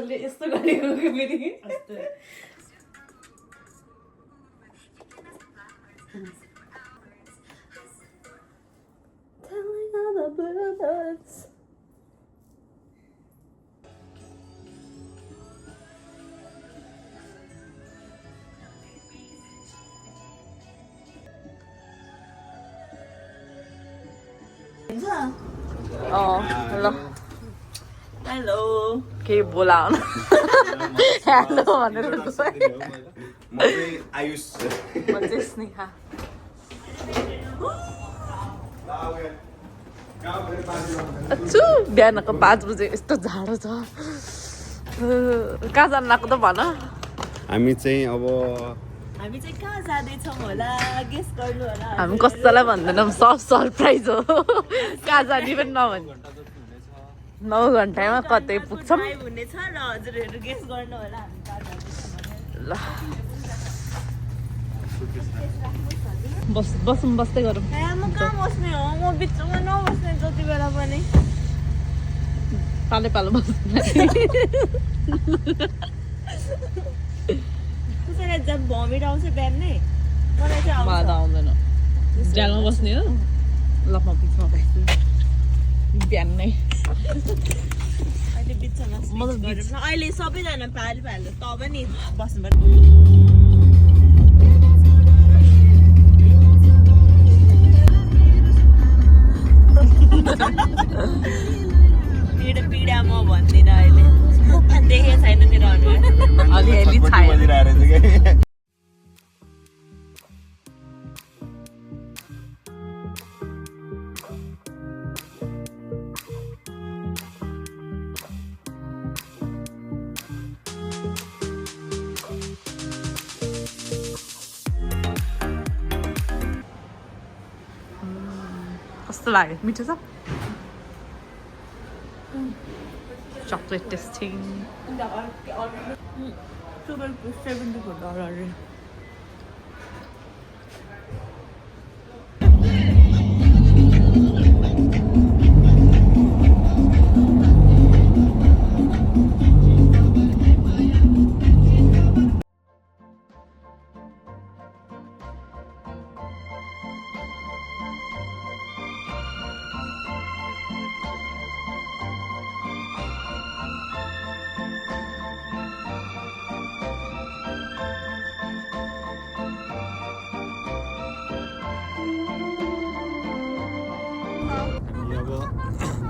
एक्टरले यस्तो गरेको फेरि Telling all the bluebirds. Hello. Hello. केही बोलाउन हेलो भनेर म चाहिँ आयुष म चाहिँ स्नेहा अच्छु बिहानको 5 बजे यस्तो जाडो छ कहाँ जानु लाग्यो त भन हामी चाहिँ अब हामी चाहिँ कहाँ जाँदैछौँ होला गेस गर्नु होला हामी कसैलाई भन्दैनौँ सरप्राइज हो कहाँ जाने पनि नभन्नु 9 घन्टामा कतै पुग्छौँ हुनेछ र हजुरहरू गेस गर्नु होला हामी कहाँ जाँदैछौँ ल बस्दै गरौँ म कहाँ बस्ने हो म बिचमा नबस्ने जति बेला पनि पालो बस्नु कसैलाई जब भमिट आउँछ बिहान नै मलाई चाहिँ मलाई त आउँदैन जालमा बस्ने हो ल म बिचमा बस्छु बिहान नै अहिले बिचमा म त गरौँ न अहिले सबैजना पालो त पनि बस्नु पर्यो पीडा म भन्दिनँ अहिले देखेको छैन तेरो अनुहार अलिअलि छायो कस्तो लाग्यो मिठो छ chocolate tasting $70.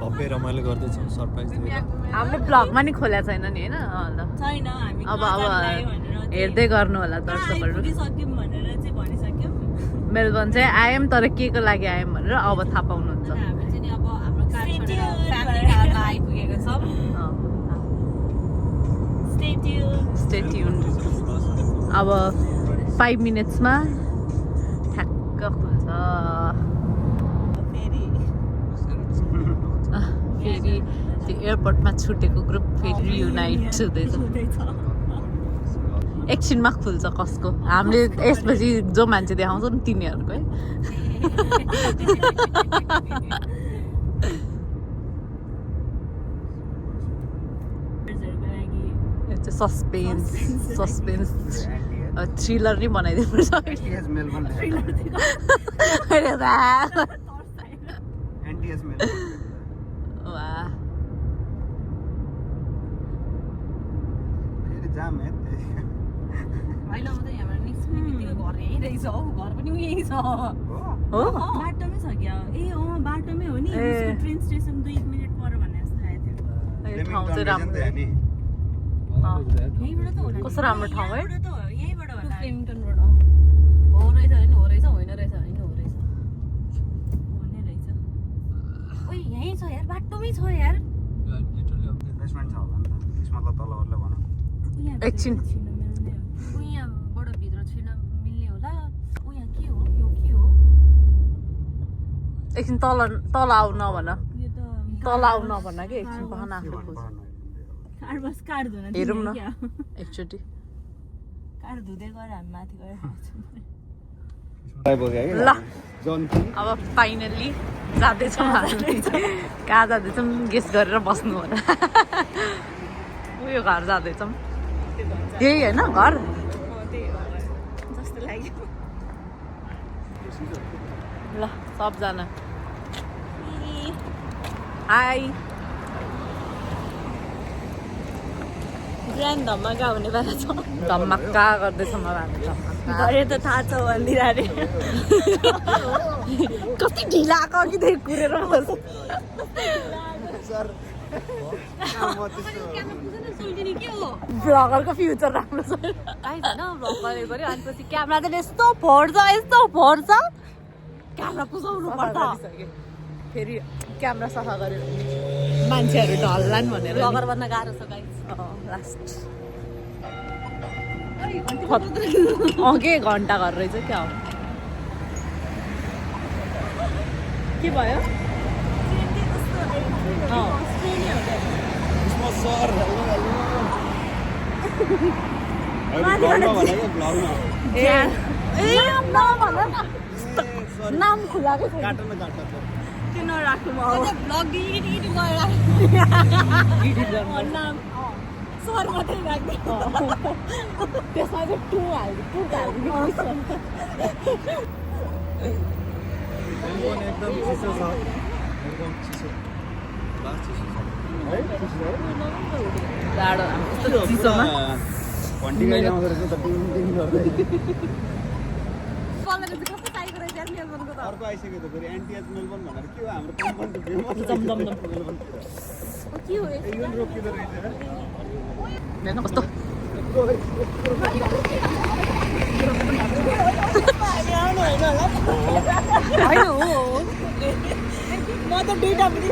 भव्य रमाइलो गर्दैछौँ सरप्राइज हाम्रो ब्लगमा नि खोलेको छैन नि होइन ल छैन हामी अब हेर्दै गर्नु होला दर्शकहरू सक्यौँ भनेर चाहिँ भनिसक्यौँ मेलबर्न चाहिँ आयौँ तर के को लागि आयौँ भनेर अब थाहा पाउनुहुन्छ हामी चाहिँ अब हाम्रो फ्यामिली आइपुगेको छौँ स्टे ट्युन अब 5 मिनट्समा ठ्याक्क खुल्छ फेरि त्यो एयरपोर्टमा छुटेको ग्रुप फेरि रियुनाइट हुँदैछ एकछिनमा खुल्छ कसको हामीले यसपछि जो मान्छे देखाउँछ नि तिनीहरूको है सस्पेन्स थ्रिलर नै बनाइदिनु पर्छ बाटोमै छ क्या बाटोमै हो नि ट्रेन स्टेसन 2 मिनेट पर भन्ने जस्तो आएको ठाउँ चाहिँ राम्रो यहीँबाट त होला कस्तो राम्रो ठाउँ है यहीँबाट होला फ्लिमटनबाट हो रहेछ होइन होइन रहेछ ओइ यहीँ छ यार बाटोमै छ यार एकछिन यहाँबाट भित्र छिर्न मिल्ने होला यहाँ के हो यो के हो एकछिन तल आउन भन तल आउन भन कि एकछिन बहन आफै हेरौँ न एकचोटि कार धुँदै गएर हामी माथि गएर ल अब फाइनल्ली जाँदैछौँ हामी कहाँ जाँदैछौँ गेस गरेर बस्नु होला यो घर जाँदैछौँ यही होइन घर त्यही हो जस्तो लाग्यो ल सबजना हाई ग्रान्ड धमाका हुने बेला छ धमाक्का गर्दैछौँ अब हामी धमाक्का गरे त थाहा छ भन्दिरा रे कति ढिला आएको कि त्यही कुरेर बस भ्लगरको फ्युचर राम्रो छ आइज होइन भ्लग गरेको गऱ्यो अनि पछि क्यामेरा चाहिँ यस्तो फोड्छ क्यामेरा पुसाउनु पर्छ फेरि क्यामेरा सफा गरेर मान्छेहरू ढल्लान् भनेर भ्लगर बन्न गाह्रो छ गाइस लास्ट के घन्टा घर रहेछ क्या हो के भयो नाम खुलाएको छैन किन राख्नु भ्लग एडिट गरेर नाम सर मात्रै राख्ने त्यसमा चाहिँ टु हालिदिनु एकदम चिसो छ एकदम चिसो जाडो यस्तो चिसोमा घन्टी गाडी आउँदो रहेछ त टिङ टिङ गर्दै अर्को आइसक्यो त फेरि एन्टिएच मेलबर्न भनेर के हो हाम्रो कम्पनी के हो यो रोकिँदो रहेछ हेर्न कस्तो होइन हो म त दुईटा पनि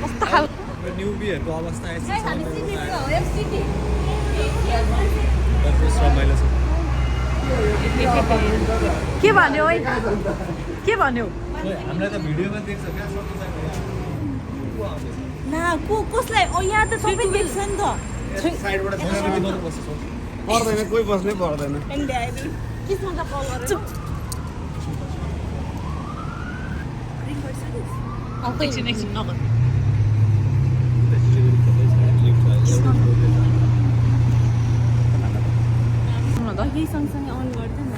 कस्तो खालको न्युबीहरूको अवस्था यस्तो छ रमाइलो छ के भन्यो है के भन्यो हामीलाई त भिडियोमा देख्छ क्या कसलाई यहाँ त सबै देख्छ नि त साइडबाट पर्दैन कोही बस्नै पर्दैन किसमका कल गरेर एकछिन नगर यही सँगसँगै अन गर्दैन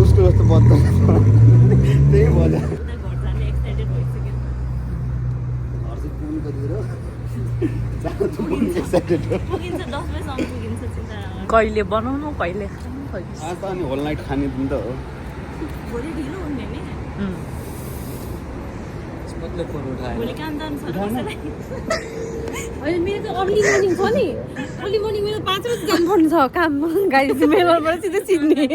उसको जस्तो बद्द त्यही भयो घर जाने एक्साइटेड भइसक्यो पुगिन्छ 10 बजीसम्म पुगिन्छ चिन्ता नगर कहिले बनाउनु कहिले खानु कहिले आज त अनि होल नाइट खाने दिन त हो भोलि ढिलो हुने नि भोलि काम जानु छ अहिले मेरो त अर्ली मर्निङ छ नि अर्ली मर्निङ मेरो 5 बजी जानुपर्ने छ काम गाडी मेलबाट सिधै चिन्ने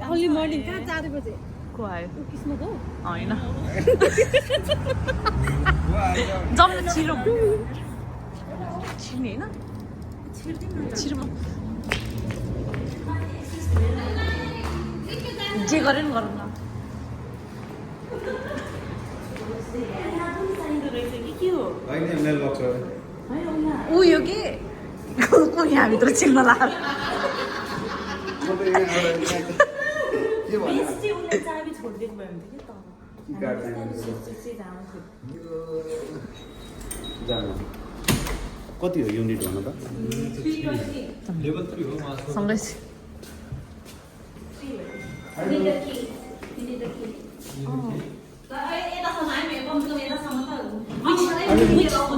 अर्ली मर्निङ कहाँ 4 बजे को आयो किस्मत हो होइन जाउँ न छिरो छिर्ने होइन छिरो जे गरे नि गरौँ न के हो होइन मेल बक्स हो ऊ यो के को यहाँभित्र छिर्न लाग्यो म त यहाँ के भन्नु बेसी उसले चाबी छोडिदिनु भयो भने जानु कति हो युनिट भन त लेभल 3 हो सँगै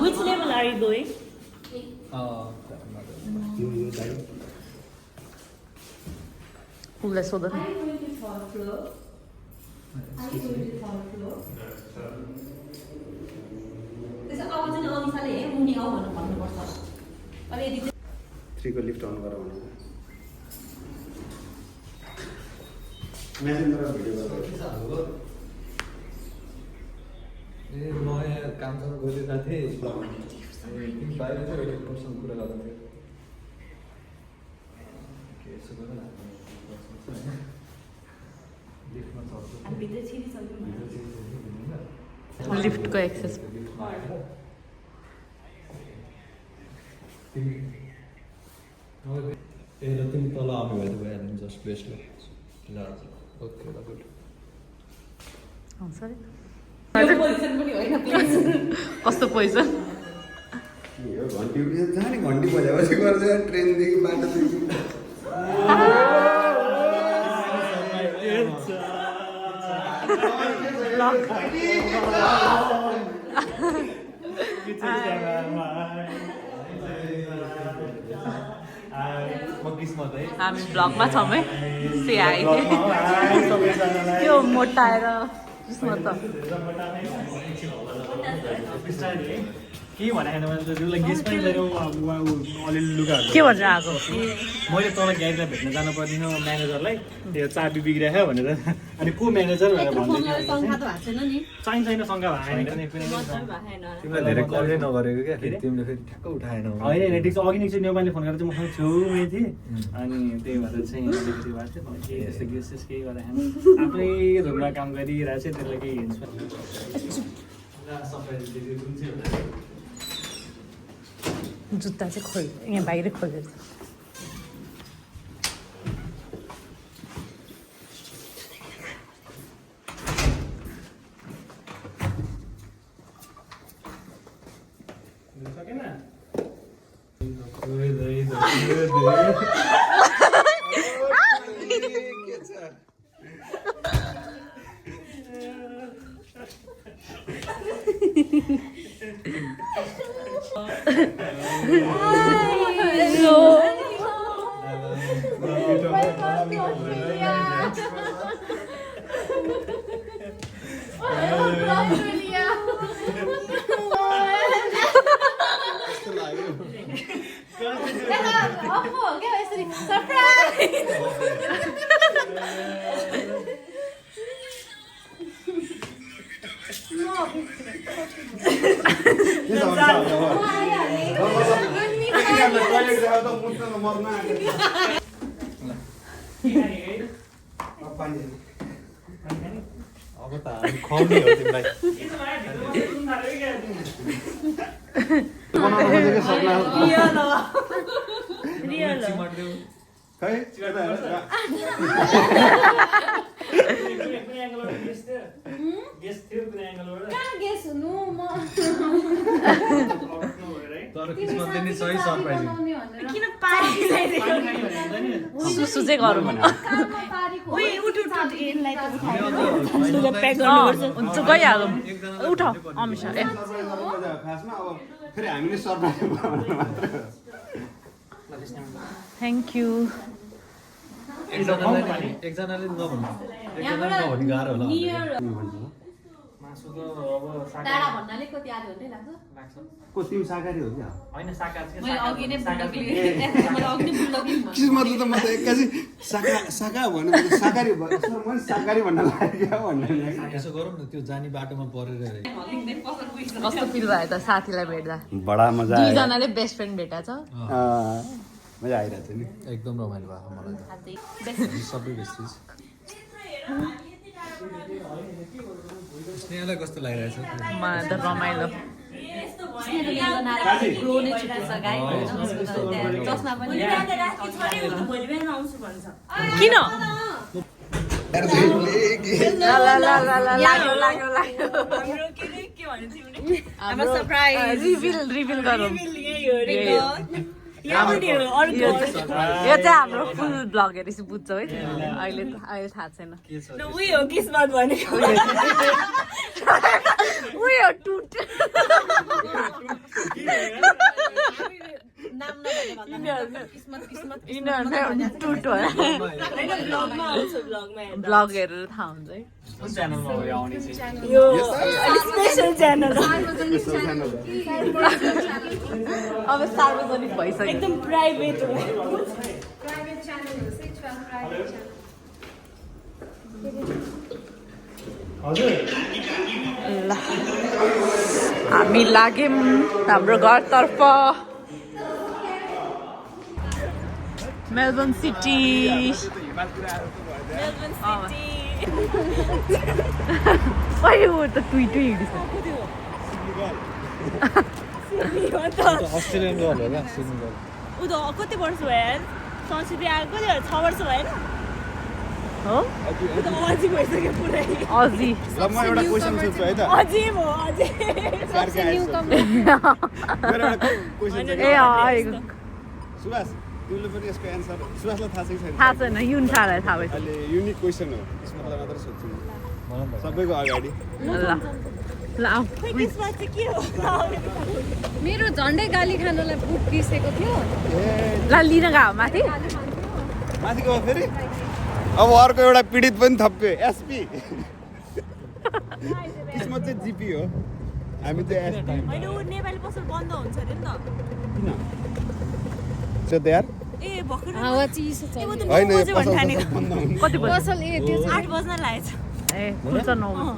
Which level are you going? उसलाई सोध न थ्रीको लिफ्ट अन गर भनेको म्यासेन्जर भिडियो गर्दा ए म यहाँ कामसँग गइरहेको थिएँ तिमी बाहिर चाहिँ एउटा पर्सन कुरा गर्दै थियो के यसो गर न लिफ्टमा चढ्छु लिफ्टको एक्सेस ए र तिमी तल आउनु भयो त भइहाल्यो नि जस्ट बेस्ट ल ओके ल गुड आउँछ अरे कस्तो पोजिसन यो घन्टी जहाँ नि घन्टी बजापछि गर्छ ट्रेनदेखि बाटोदेखि हामी ब्लगमा छौँ है से आइ त्यो मोटाएर के भनेको गेस्ट पनि अलिअलि लुगाहरू के भनेर आएको मैले तल गाडीलाई भेट्न जानु पर्दैन म्यानेजरलाई त्यो चाबी बिग्रियो भनेर अनि को म्यानेजर भनेर भन्दै चाहिन्छ छैन शङ्का भएन तिमीलाई धेरै कलै नगरेको क्या तिमीले फेरि ठ्याक्क उठाएन होइन ठिक छ अघि नै चाहिँ नेपालीले फोन गरेर चाहिँ मसँग छेउमै थिएँ अनि त्यही भएर चाहिँ अलिकति भएको थियो त्यस्तो गेस्ट केही गरेर आफ्नै धुनमा काम गरिरहेको चाहिँ त्यसलाई केही हिन्छ जुत्ता चाहिँ खोल यहाँ बाहिर खोलेर अब त हामी खुवाउने हो तिमीलाई तर किस्मतले नि सही सरप्राइज सुसु चाहिँ गरौँ हुन्छ गइहालौँ उठ अमिषा ए खासमा अब फेरि हामीले सरप्राइज मात्र थ्याङ्क यू एकजनाले नभन्नु एकजनाले नभनी गाह्रो होला मासु त अब टाढा भन्नाले कति आधी घन्टै लाग्छ को तिमी शाकाहारी हो क्या होइन शाकाहारी मैले अघि नै बुल्डकले किस्मतले त म त एक्कासी शाका भन्नु शाकाहारी मैले शाकाहारी भन्न लाग्यो क्या भन्ने यसो गरौँ न त्यो जाने बाटोमा परेर कस्तो फिल भयो त साथीलाई भेट्दा बडा मजा आयो दुईजनाले बेस्ट फ्रेन्ड भेटाएको छ मजा आइरहेको थियो नि एकदम रमाइलो भएको मलाई त सबै बेस्टिज स्नेहलाई कस्तो लागिरहेछ मलाई त रमाइलो किन रिभिल गरौँ यो चाहिँ हाम्रो फुल ब्लगहरू चाहिँ बुझ्छौ है अहिले थाहा छैन उयो किस्मत भनेको उयो टुट टुट ब्लगहरू थाहा हुन्छ है कुन च्यानलमा हो यो आउने चाहिँ अब सार्वजनिक भइसक्यो एकदम प्राइभेट हो ल हामी लाग्यौँ हाम्रो घरतर्फ मेलबर्न सिटी त टुइटु अस्ट्रेलियन गर्ल हो क्या ऊ त कति वर्ष भयो यार संस्कृति आएको कति 6 वर्ष भयो हो अझै भइसक्यो पुरै अजी ल म एउटा क्वेसन सोध्छु है त अझै म अझै कार्के आएछ मेरो एउटा क्वेसन छ ए आएको सुभाष तिमीले पनि यसको एन्सर सुभाषलाई थाहा छैन थाहा छैन युन थाहा भयो अहिले युनिक क्वेसन हो किस्मतलाई मात्र सोध्छु म सबैको अगाडि ल आऊ खोइ त्यसमा चाहिँ के हो मेरो झन्डै गाली खानलाई बुट बिर्सेको थियो ल लिन गयो माथि माथि गयो फेरि अब अर्को एउटा पीडित पनि थप्यो एसपी किस्मत चाहिँ जिपी हो हामी चाहिँ एसपी होइन ऊ नेपाली पसल बन्द हुन्छ अरे नि त किन यार ए भर्खर हावा चिसो छ ए, ऊ त होइन 9 यो बजे भन्नु पसल ठानेको बन्द हुनु कति बज्यो पसल ए त्यो 8 बज्न लागेछ ए खुल्छ 9 हो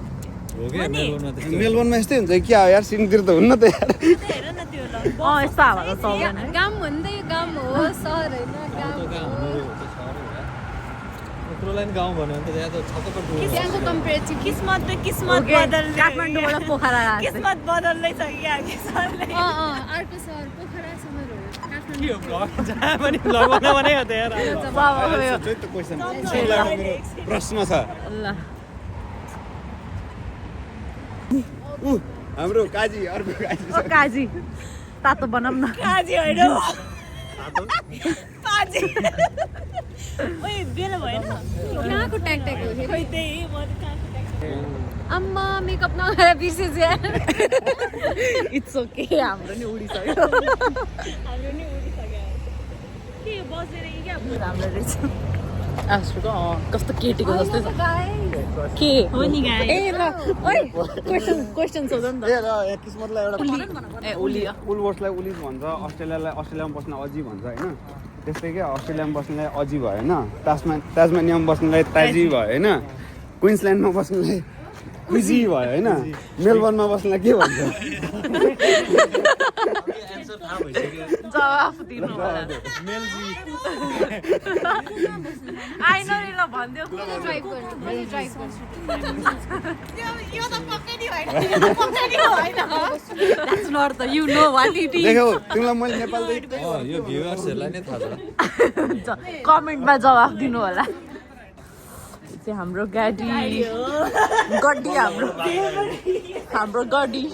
कि मेलबोर्नमा त्यस्तो मेलबोर्नमा यस्तै हुन्छ क्या हो यार सिनतिर त हुन्न त यार हेर न त्यो ल यस्तो हावा त चल्दैन गाउँ भन्दै गाउँ हो सहर होइन गाउँ गाउँ हाम्रो यत्रो लाइन गाउँ भन्यो भने त यहाँ त छतपर त्यहाँको कम्पेरिटिभ किस्मत त किस्मत बदल्ने काठमाडौँबाट पोखरा गएको किस्मत बदल्दै छ क्या किस्मतले अर्को सहर पोखरा सहर हो काठमाडौँ के हो भ्लग जहाँ पनि भ्लग बनाउने हो त यार सोध्छु है त क्वेसन मेरो प्रश्न छ ल ऊ हाम्रो काजी अर्को काजी ओ काजी तातो बनाऊँ न काजी होइन काजी ओइ बेला भएन कहाँको ट्याग ट्याग हो खोइ त्यही म त कहाँको ट्याग आम्मा मेकअप नगरेर बिर्सेछ यार इट्स ओके हाम्रो नि उडिसक्यो हाम्रो नि उडिसक्यो के बसेर कि क्या राम्रो रहेछ आजको कस्तो केटीको जस्तै छ के हो नि गाई ए ल ओइ क्वेसन सोध नि त ए र यहाँ किस्मतलाई एउटा ए उली उलवर्सलाई उलिस भन्छ अस्ट्रेलियामा बस्ने अजी भन्छ होइन त्यस्तै क्या अस्ट्रेलियामा बस्नेलाई अजी भयो होइन ताजमानियामा बस्नेलाई ताजी भयो होइन क्विन्सल्यान्डमा बस्नेलाई क्विजी भयो होइन मेलबर्नमा बस्नेलाई के भन्छ एन्सर थाहा भइसक्यो जवाफ दिनु होला आइन नि ल भनिदेऊ ड्राइभ गर्नु मैले ड्राइभ गर्छु यो त पक्कै नि होइन यो त पक्कै नि होइन that's not the you know what it is देख्यौ तिमीलाई मैले नेपालदेखि यो भ्युअर्सहरूलाई नै थाहा छ कमेन्टमा जवाफ दिनु होला चाहिँ हाम्रो गाडी गड्डी हाम्रो गड्डी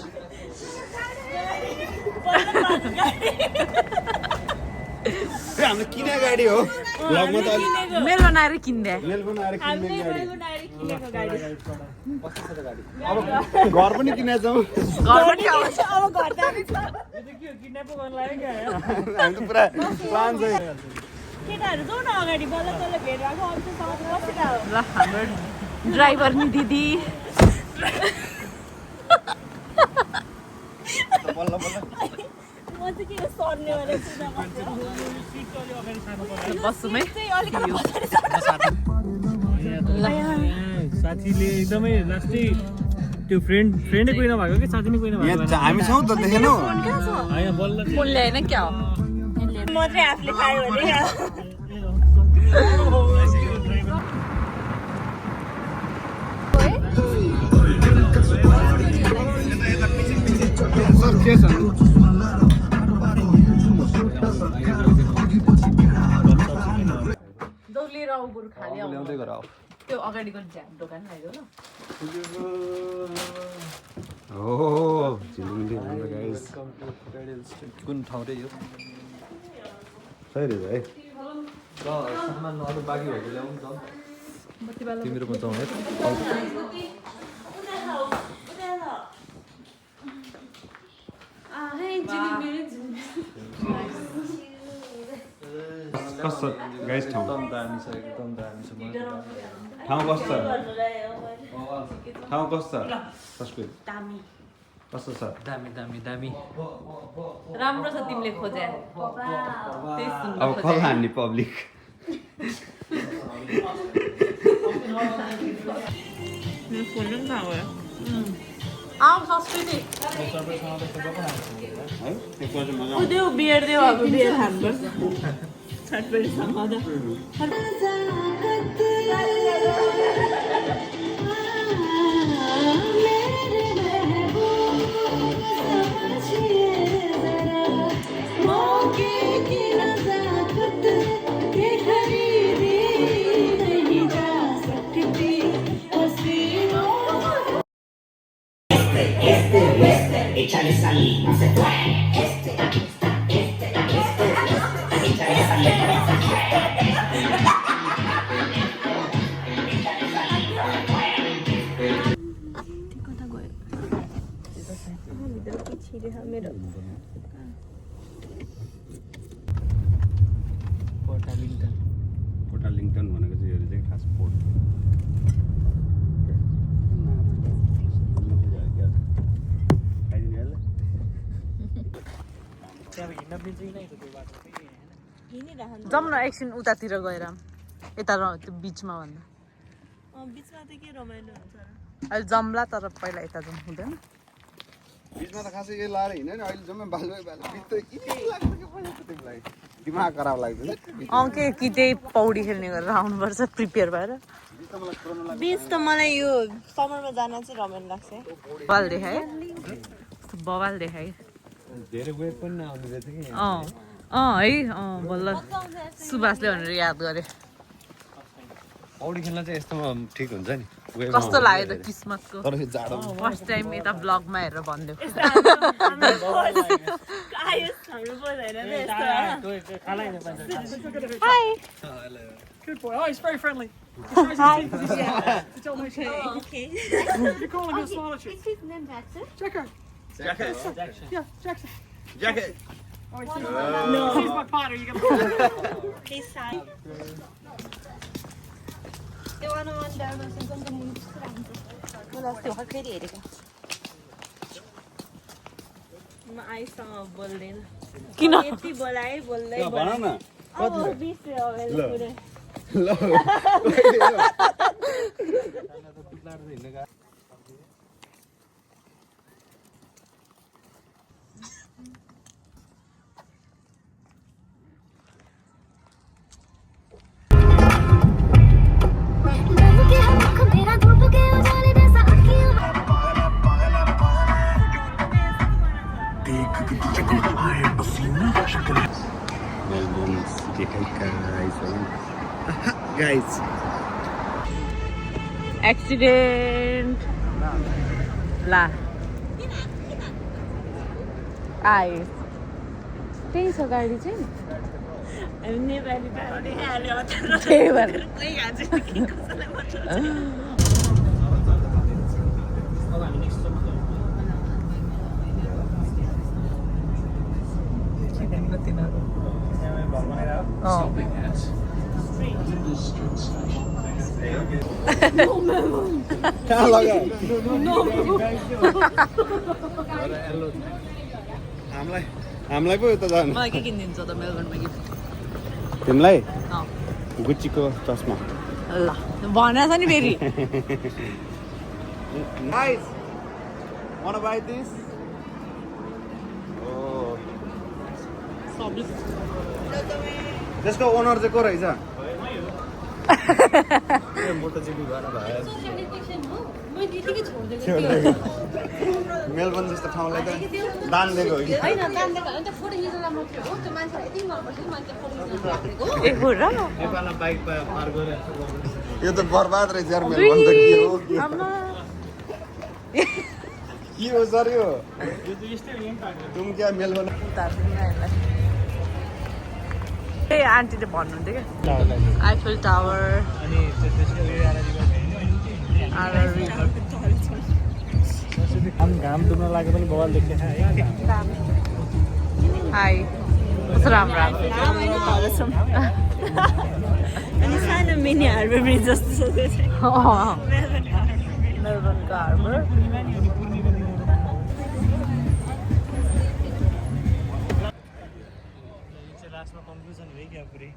हाम्रो किने गाडी हो भ्लगमा त अलिक मेरो बनाएर किन्दे मेलबोर्न आएर किन्ने गाडी किनेको गाडी अब घर पनि किनेछौ घर पनि आउँछ अब घर जाने छ किडन्याप गर्न लाग्यो क्या हामी त पुरा प्लान छ केटाहरू जाउँ न अगाडि बल्ल तल्ल भेट भएको अब चाहिँ सँगै बसिरह ल हाम्रो ड्राइभर नि दिदी बल्ल बल्ल म चाहिँ के सर्ने भनेर बस्छौँ है चाहिँ अलिकति पछाडि सर्नु। साथीले एकदमै लास्टै त्यो फ्रेन्डै कोही नभएको कि साथी नै कोही नभएको यहाँ हामी छौँ त देखेनौ होइन बल्ल फोन ल्याएन क्या हो मात्रै आफूले खायो भने सर के छ लिएर आऊ बरु खाली आऊ ल्याउँदै गर त्यो अगाडिको झ्याप दोकान आइदियो ल हो चिलिङले हुन्छ गाइस कुन ठाउँ रे यो सही रहेछ है ल सामान अरू बाँकी भएको ल्याउनु त तिम्रो पनि जाउँ है कस्तो गाइस ठाउँ एकदम दामी छ एकदम दामी छ ठाउँ कस्तो ठाउँ कस्तो सस्पेन्स दामी कस्तो छ दामी दामी दामी राम्रो छ तिमीले खोजे अब कल हान्ने पब्लिक आऊ संस्कृति है त्यो कुरा मजा ऊ देऊ बियर देऊ अब बियर खानुपर्छ छटपटीसँग échale salida, se fue. Échale salida, se fue. कोटालिङटन भनेको चाहिँ यो चाहिँ खास पोर्ट जाउँ न एकछिन उतातिर गएर यता त्यो बिचमा भन्दा बिचमा त के रमाइलो हुन्छ र अहिले जम्ला तर पहिला यता जाउँ हुँदैन बिचमा त खासै केही लाएर हिँड्दैन अहिले जम्मै बाल्दै बित्दै के लाग्छ के पहिला त तिमीलाई दिमाग खराब लाग्दैन के कि त्यही पौडी खेल्ने गरेर आउनुपर्छ प्रिपेयर भएर बिच त मलाई यो समरमा जान चाहिँ रमाइलो लाग्छ बवाल देखाए बवाल देखाए धेरै वेट पनि नआउने रहेछ कि है बल्ल सुभाषले भनेर याद गरे पौडी खेल्न चाहिँ यस्तोमा ठिक हुन्छ नि कस्तो लाग्यो त किस्मतको तर यो जाडो फर्स्ट टाइम यता ब्लगमा हेरेर भनिदियो Good boy. Oh, he's very friendly. Hi. To tell me Okay. You're calling him a smaller chick. Is his name Jackson? Jacker. Jacket. Yeah, Jackson. Jacket. Oh, he's my partner. You got He's shy. त्यो one डायमेन्सनको पनि movie कस्तो राम्रो मलाई अस्ति भर्खर फेरि हेरेको म आइसँग बोल्दैन किन यति बोलाए बोल्दै भन न अब बिर्स्यो अब पुरै ल guys एक्सिडेन्ट ला आयो त्यही छ गाडी चाहिँ हामी नेपाली पाराले हाल्यो त्यही भएर कोही हाल्छ के कसैलाई मतलब कहाँ लगा हामीलाई पो यता जानु मलाई के किनिदिन्छ त मेलबर्नमा गिफ्ट तिमीलाई अँ गुच्चीको चस्मा ल भनेको छ नि फेरि Guys, wanna buy this? Oh. त्यसको ओनर चाहिँ को रहेछ मेलबर्न जस्तो ठाउँलाई त दान दिएको हो कि नेपालमा बाइक पार गरेर यो त बर्बाद रहेछ यार मेलबर्न त के हो के हो सर यो तुम क्या मेलबर्न ए आन्टीले भन्नुहुन्थ्यो क्या आइफेल टावर अनि घाम डुब्न लाग्यो पनि बवाल देख्ने हाई कस्तो राम्रो अनि सानो मिनी हार्बर ब्रिज जस्तो छ त्यो चाहिँ मेलबर्नको हार्बर लास्टमा कन्क्लुजन भयो क्या पुरै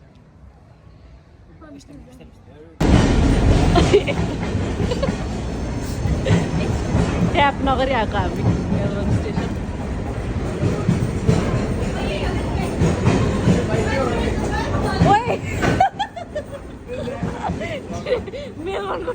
ट्याप नगरी आएको हामी मेलबर्न स्टेसन ओए मेलबर्नको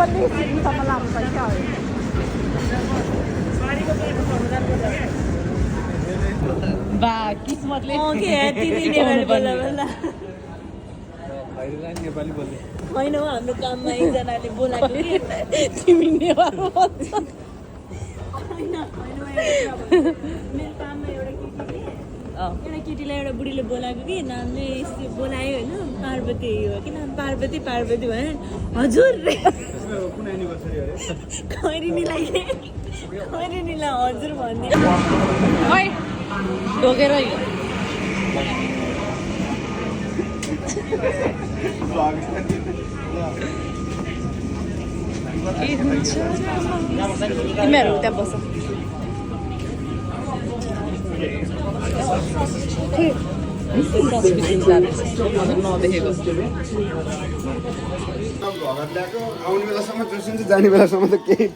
किस्मतले सिडनीसम्म लाग्छ क्या बा किस्मतले नेपाली बोल्ने होइन हौ हाम्रो काममा एकजनाले बोलाएको कि तिमी नेवार भन्छ मेरो काममा एउटा केटीलाई एउटा बुढीले बोलाएको कि नामले यस्तो बोलायो होइन पार्वती हो कि नाम पार्वती पार्वती भयो हजुर कुन एनिभर्सरी अरे खैरिनीलाई हजुर भन्ने ओइ ढोगेर हिँड तिमीहरू त्यहाँ बस नदेखेको घर ल्याएको आउने बेलासम्म जोसिन्छ जाने बेलासम्म त केही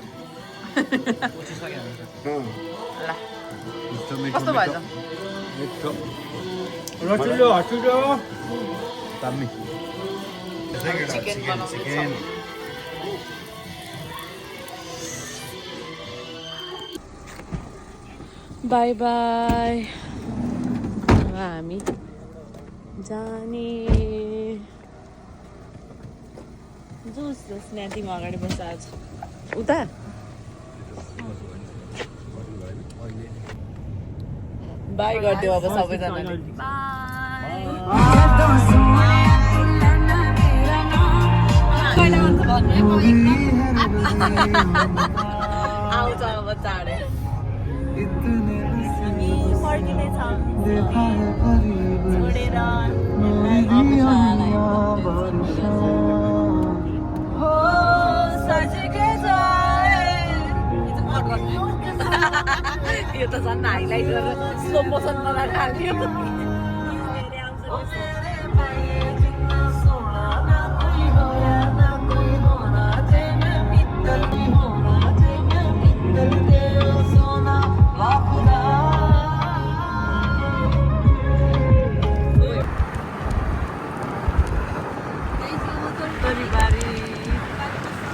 कस्तो भएछ चिकन बाई बाई हामी जाने जोस् जोस् यहाँ तिमी अगाडि बस्छ आज उता बाई गरिदियो अब सबैजनाले आउँछ अब चाँडै हामी फर्किँदैछौँ छोडेर हो सजिकै छ यो त झन् हाइलाइट गरेर स्लो मोसन बनाएर हाल्यो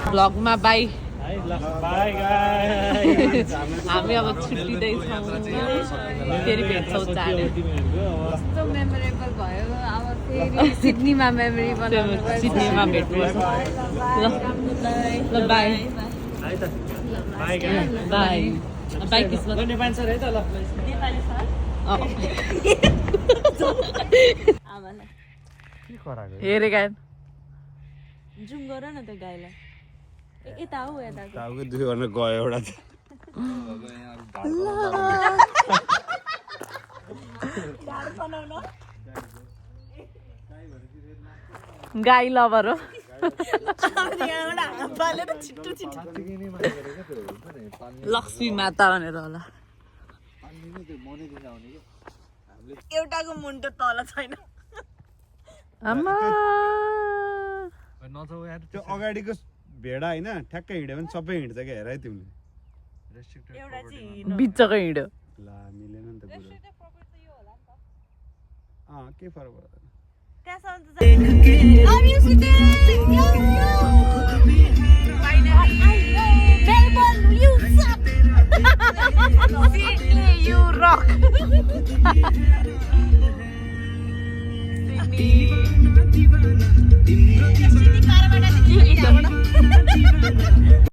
भ्लगमा बाई हामी अब छुट्टिँदैछौँ फेरि भेट्छौँ चाँडै कस्तो मेमोरेबल भयो अब फेरि सिडनीमा मेमोरी बनाउनु सिडनीमा भेट्नुपर्छ ल बाई बाई बाई किस्मत नेपाली सर है त ल नेपाली सर आमालाई हेरे गायन जुम गर न त गाईलाई यता हो यता टाउको दुख्यो भनेर गयो एउटा त गाई लभर हो लक्ष्मी माता भनेर होला एउटाको मुन्टो तल छैन आमा त्यो अगाडिको भेडा होइन ठ्याक्कै हिँड्यो भने सबै हिँड्छ क्या हेर है तिमीले एउटा चाहिँ बिचको हिँड्यो ला मिलेन नि त कुरो के फरक पर्दैन You rock!